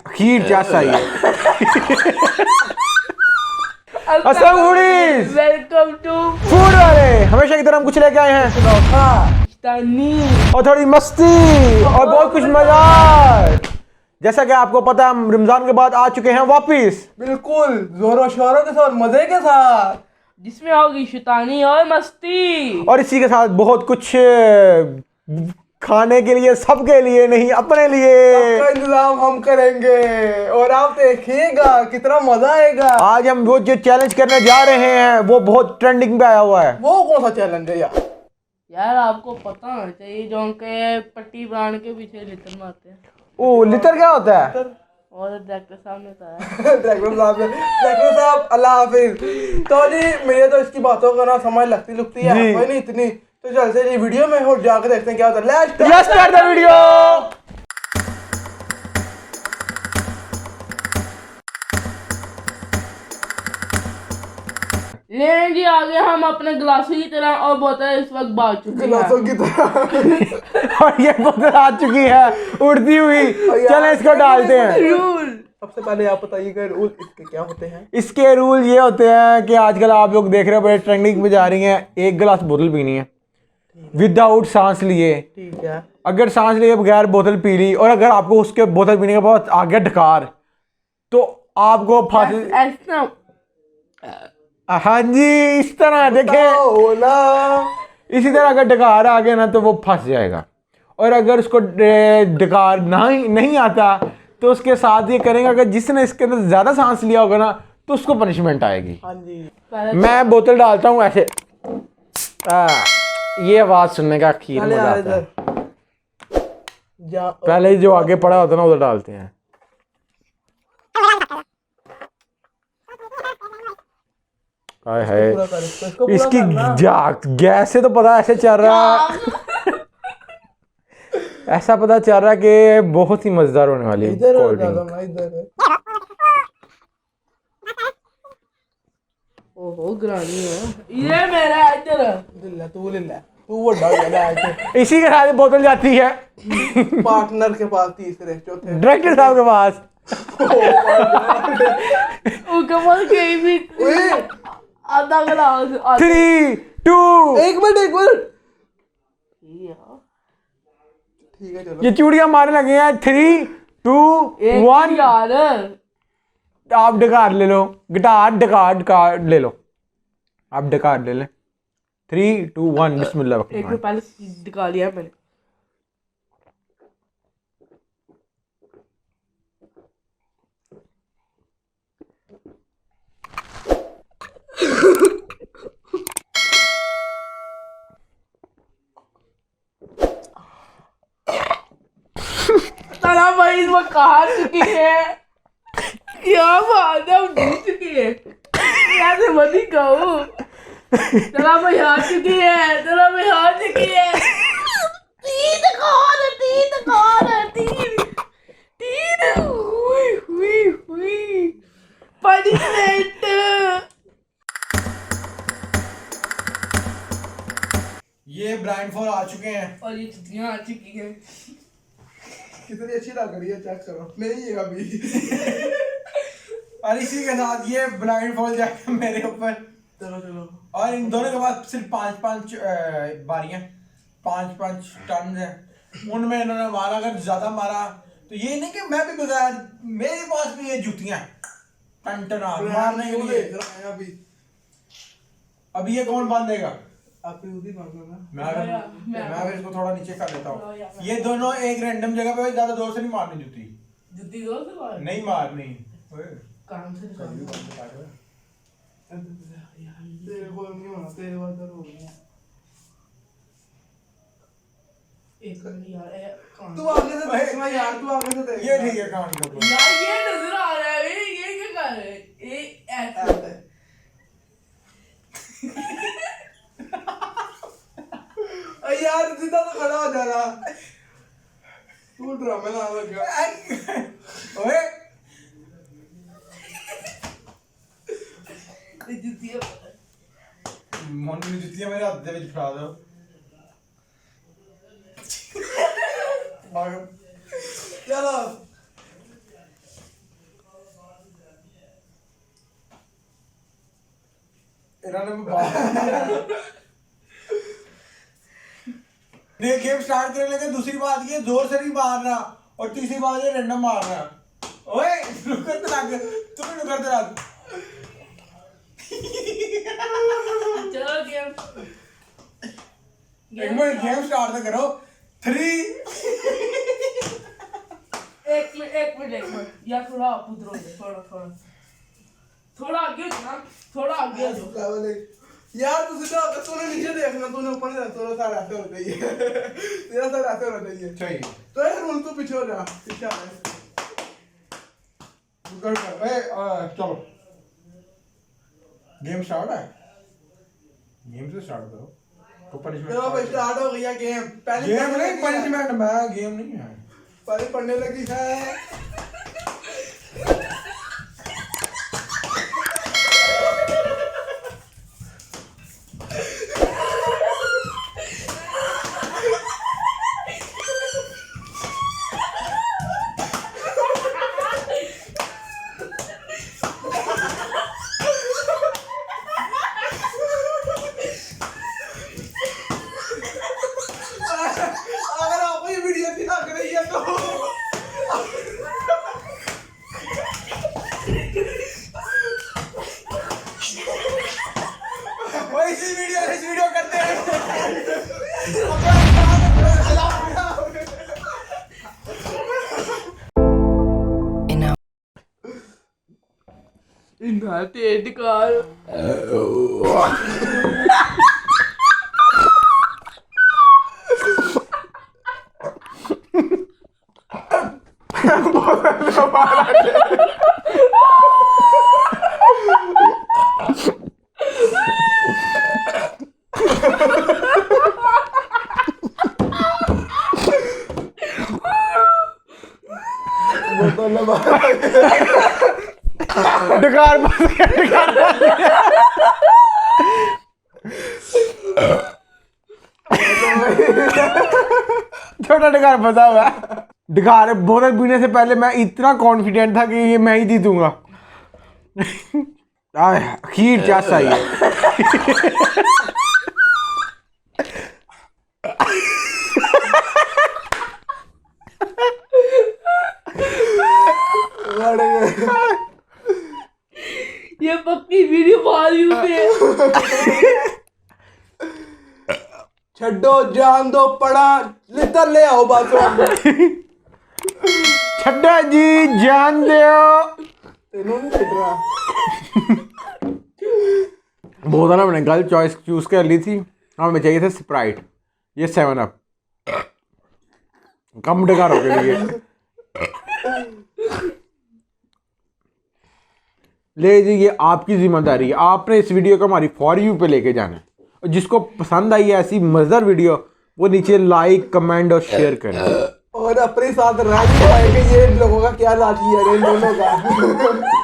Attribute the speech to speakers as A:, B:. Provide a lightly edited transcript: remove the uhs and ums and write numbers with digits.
A: खीर जैसा ही अस्सलाम foodies,
B: welcome to
A: food वाले। हमेशा की तरह हम कुछ लेके आए हैं और थोड़ी मस्ती और बहुत कुछ मजा। जैसा कि आपको पता है, हम रमजान के बाद आ चुके हैं वापिस,
C: बिल्कुल जोरों शोरों के साथ, मजे के साथ,
B: जिसमें होगी शैतानी और मस्ती।
A: और इसी के साथ बहुत कुछ खाने के लिए, सबके लिए नहीं, अपने लिए
C: सबका इंतजाम हम करेंगे और आप देखिएगा कितना मजा आएगा।
A: आज हम वो जो चैलेंज करने जा रहे हैं वो बहुत ट्रेंडिंग पे आया हुआ है।
C: वो कौन सा चैलेंज है यार?
B: यार आपको पता होना चाहिए, जो उनके पट्टी बांध के पीछे लिटर मारते हैं।
A: ओ लिटर क्या होता है?
B: और डायरेक्टर साहब ने बताया।
C: डायरेक्टर साहब अल्लाह हाफिज। तो जी मुझे तो इसकी बातों का ना समझ लगती है,
A: जी।
C: कोई नहीं इतनी। तो चलते जी वीडियो में और जाकर देखते हैं क्या होता है।
A: Let's start the video.
B: लेकिन जी आगे हम अपने गिलासों की तरह और बोतल इस वक्त बांध चुके
C: गिलासों
B: हैं।
C: की तरह
A: और ये बोतल आ चुकी है उड़ती हुई। चलें इसको डालते हैं।
B: रूल
C: सबसे पहले आप बताइएगा रूल इसके क्या होते हैं।
A: इसके रूल ये होते हैं कि आजकल आप लोग देख रहे हो बड़े ट्रेंडिंग में जा रही हैं, एक गिलास बोतल पीनी है विदाउट सांस लिए।
C: ठीक है।
A: अगर सांस लिए बगैर बोतल पी ली और अगर आपको उसके बोतल पीने के बाद आगे ढकार, तो आपको फांसी।
B: ऐसा
A: हाँ जी, इस तरह देखें,
C: होला
A: इसी तरह अगर डकार आ गया ना तो वो फंस जाएगा। और अगर उसको डकार नहीं आता तो उसके साथ ये करेंगे, अगर जिसने इसके अंदर ज्यादा सांस लिया होगा ना तो उसको पनिशमेंट आएगी।
C: हाँ जी।
A: मैं बोतल डालता हूँ ऐसे, ये आवाज सुनने का खीर
C: पहले
A: मजा
C: यार
A: आता है।
C: इधर
A: पहले जो आगे पड़ा होता है ना उधर डालते हैं। हाय हाय,
C: पूरा कर इसको पूरा
A: इसकी
C: करना।
A: गैस से तो पता ऐसे चल रहा ऐसा पता चल रहा है कि बहुत ही मजेदार होने वाली है
C: इधर
A: कोल्ड
C: डालो
A: ड्रिंक।
C: ना, इधर
B: ओहो ग्रानी है ये मेरा इधर।
C: तू वो डाल ना ऐसे
A: इसी के साथ बोतल जाती है
C: पार्टनर के पास, तीसरे चौथे
A: डायरेक्टर साहब के पास।
B: उसके पास कहीं भी
C: ओए,
B: आधा गिलास
A: 3, 2,
C: एक मिनट ठीक है चलो।
A: ये चूड़ियां मारने लगे हैं। 3, 2, 1।
B: यार
A: आप डकार ले लो, डकार ले लो, आप डकार ले लें। 3, 2, 1 बिस्मिल्लाह।
B: एक तो पहले दिखा लिया मैंने। तारा भाई इस वक्त कहा चुकी है, क्या बात है, हम जीत चुकी है। ऐसे मत ही कहो। तारा भाई हार चुकी है, तारा भाई हार चुकी है। तीन हुई पनिशमेंट।
A: ये ब्लाइंड फॉल आ चुके हैं
B: और ये छुट्टियां आ चुकी हैं।
C: कितनी अच्छी लग रही है, चेक करो। नहीं है अभी
A: और इसी के साथ ये ब्लाइंड फॉल जाएगा मेरे ऊपर।
C: चलो
A: और इन दोनों के पास सिर्फ 5 बारियां, 5 टन है। उनमें इन्होंने मारा, अगर ज्यादा मारा तो ये नहीं कि मैं भी बगैर, मेरे पास भी ये जूतियां टन मारने के लिए।
C: अभी
A: अभी ये कौन बांधेगा?
C: आप उदी मांगो ना।
A: मैं फिर इसको थोड़ा नीचे कर लेता हूँ। ये दोनों एक रैंडम जगह पे, ज्यादा जोर से नहीं मारनी जूती,
B: जुत्ती दो से बाहर
A: नहीं मारनी।
B: काम से
C: तेरे को नहीं होना, तेरे बात हो गया।
B: एक मिनट यार,
C: तू आगे से देखना यार, तू आगे से देख।
A: ये ठीक है कहानी का ऊपर।
B: यार ये नजर आ रहा है, ये क्या कर रहे हैं? ये ऐसे
C: यार सीधा तो खड़ा हो जा रहा। तू ड्रामे ना लगा।
A: ओए
B: जुत्तियां
A: मोनी जूतियां मेरे हाथ दे विच फड़ा दो। ये गेम स्टार्ट करने लगे। दूसरी बात ये जोर से नहीं मारना और तीसरी बात ये रैंडम मारना। ओए नुकर लग, तुम्हें नुकर लग।
B: चलो गेम
A: एक मिनट गेम स्टार्ट तो करो। 3
B: एक मिनट या थोड़ा उधर थोड़ा आगे हो ना, थोड़ा आगे हो।
C: यार तूने नीचे देखना, तूने ऊपर नहीं देखना, तेरा सारा ऐसे होना चाहिए। तेरा सारा ऐसे होना चाहिए।
A: चाहिए
C: तो यार रूल तो पीछे हो जा, पीछे आ रहा है।
A: चलो गेम स्टार्ट है। गेम से स्टार्ट करो तो
C: चलो भाई
A: पनिशमेंट
C: स्टार्ट हो गया गेम। पहले
A: गेम नहीं पनिशमेंट। मैं गेम नहीं है।
C: पहले पढ़ने लगी है। अगर आपको ये वीडियो अच्छी लग रही है तो
A: वो इसी वीडियो करते हैं।
B: इन्ना तेज कार
A: डकार बस छोटा डकार फंसा हुआ है। डकार बोतल पीने से पहले मैं इतना कॉन्फिडेंट था कि ये मैं ही जीतूंगा। खीर चास आई है।
B: ये पक्की वीडियो मारी पे।
C: छड्डो जान दो पड़ा लितर ले आओ बस।
A: छड्डा जी जान दो।
C: तेनों नहीं छड़ रहा।
A: बहुत ना मैंने गलत चॉइस चूज कर ली थी। हमें चाहिए था स्प्राइट, ये 7 अप कम डकारों के लिए। ले जी ये आपकी जिम्मेदारी है। आपने इस वीडियो को हमारी फॉर यू पे लेके जाना है और जिसको पसंद आई है ऐसी मजेदार वीडियो वो नीचे लाइक कमेंट और शेयर करें
C: और अपने साथ रह भी पाएंगे। ये लोगों का क्या लाठी है इन दोनों का।